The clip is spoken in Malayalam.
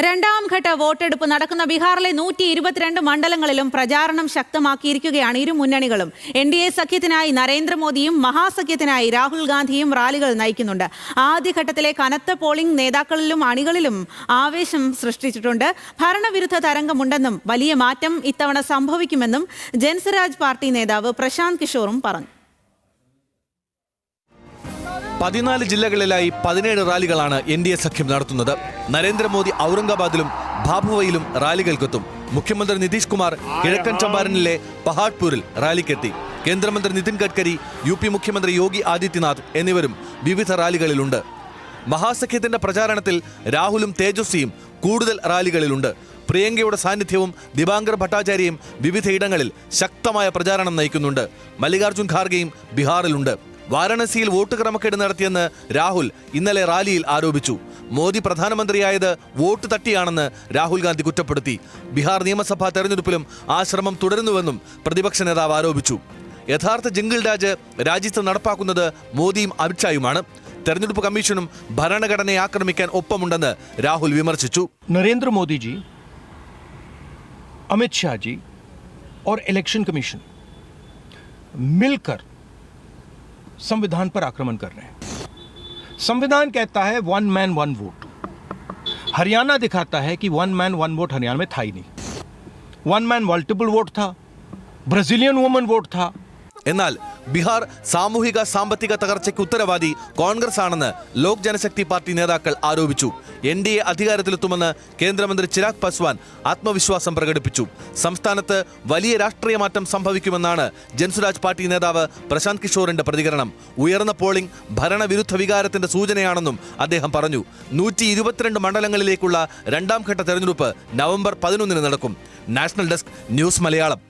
രണ്ടാം ഘട്ട വോട്ടെടുപ്പ് നടക്കുന്ന ബീഹാറിലെ 122 മണ്ഡലങ്ങളിലും പ്രചാരണം ശക്തമാക്കിയിരിക്കുകയാണ് ഇരു മുന്നണികളും. NDA സഖ്യത്തിനായി നരേന്ദ്രമോദിയും മഹാസഖ്യത്തിനായി രാഹുൽ ഗാന്ധിയും റാലികൾ നയിക്കുന്നുണ്ട്. ആദ്യഘട്ടത്തിലെ കനത്ത പോളിംഗ് നേതാക്കളിലും അണികളിലും ആവേശം സൃഷ്ടിച്ചിട്ടുണ്ട്. ഭരണവിരുദ്ധ തരംഗമുണ്ടെന്നും വലിയ മാറ്റം ഇത്തവണ സംഭവിക്കുമെന്നും ജൻസ്വരാജ് പാർട്ടി നേതാവ് പ്രശാന്ത് കിഷോറും പറഞ്ഞു. 14 ജില്ലകളിലായി 17 റാലികളാണ് NDA സഖ്യം നടത്തുന്നത്. നരേന്ദ്രമോദി ഔറംഗാബാദിലും ഭാഭുവയിലും റാലികൾക്കെത്തും. മുഖ്യമന്ത്രി നിതീഷ് കുമാർ കിഴക്കൻ ചമ്പാരനിലെ പഹാഡ്പൂരിൽ റാലിക്കെത്തി. കേന്ദ്രമന്ത്രി നിതിൻ ഗഡ്കരി, UP മുഖ്യമന്ത്രി യോഗി ആദിത്യനാഥ് എന്നിവരും വിവിധ റാലികളിലുണ്ട്. മഹാസഖ്യത്തിന്റെ പ്രചാരണത്തിൽ രാഹുലും തേജസ്വിയും കൂടുതൽ റാലികളിലുണ്ട്. പ്രിയങ്കയുടെ സാന്നിധ്യവും ദിബാങ്കർ ഭട്ടാചാര്യയും വിവിധയിടങ്ങളിൽ ശക്തമായ പ്രചാരണം നയിക്കുന്നുണ്ട്. മല്ലികാർജുൻ ഖാർഗെയും ബീഹാറിലുണ്ട്. വാരാണസിയിൽ വോട്ട് ക്രമക്കേട് നടത്തിയെന്ന് രാഹുൽ ഇന്നലെ റാലിയിൽ ആരോപിച്ചു. മോദി പ്രധാനമന്ത്രിയായത് വോട്ട് തട്ടിയാണെന്ന് രാഹുൽ ഗാന്ധി കുറ്റപ്പെടുത്തി. ബീഹാർ നിയമസഭാ തെരഞ്ഞെടുപ്പിലും ആ ശ്രമം തുടരുന്നുവെന്നും പ്രതിപക്ഷ നേതാവ് ആരോപിച്ചു. യഥാർത്ഥ ജിംഗിൾ രാജ് രാജ്യത്ത് നടപ്പാക്കുന്നത് മോദിയും അമിത്ഷായുമാണ്. തെരഞ്ഞെടുപ്പ് കമ്മീഷനും ഭരണഘടനയെ ആക്രമിക്കാൻ ഒപ്പമുണ്ടെന്ന് രാഹുൽ വിമർശിച്ചു. നരേന്ദ്രമോദിജി, അമിത്ഷാജി और इलेक्शन कमीशन मिलकर संविधान पर आक्रमण कर रहे हैं. संविधान कहता है 1 मैन 1 वोट. हरियाणा दिखाता है कि 1 मैन 1 वोट हरियाणा में था ही नहीं. 1 मैन मल्टीपल वोट था, ब्राजीलियन वुमन वोट था. എന്നാൽ ബീഹാർ സാമൂഹിക സാമ്പത്തിക തകർച്ചയ്ക്ക് ഉത്തരവാദി കോൺഗ്രസ് ആണെന്ന് ലോക് ജനശക്തി പാർട്ടി നേതാക്കൾ ആരോപിച്ചു. NDA അധികാരത്തിലെത്തുമെന്ന് കേന്ദ്രമന്ത്രി ചിരാഗ് പാസ്വാൻ ആത്മവിശ്വാസം പ്രകടിപ്പിച്ചു. സംസ്ഥാനത്ത് വലിയ രാഷ്ട്രീയ മാറ്റം സംഭവിക്കുമെന്നാണ് ജൻസ്വരാജ് പാർട്ടി നേതാവ് പ്രശാന്ത് കിഷോറിന്റെ പ്രതികരണം. ഉയർന്ന പോളിംഗ് ഭരണവിരുദ്ധ വികാരത്തിന്റെ സൂചനയാണെന്നും അദ്ദേഹം പറഞ്ഞു. 122 മണ്ഡലങ്ങളിലേക്കുള്ള രണ്ടാം ഘട്ട തെരഞ്ഞെടുപ്പ് നവംബർ 11 നടക്കും. National desk, news Malayalam.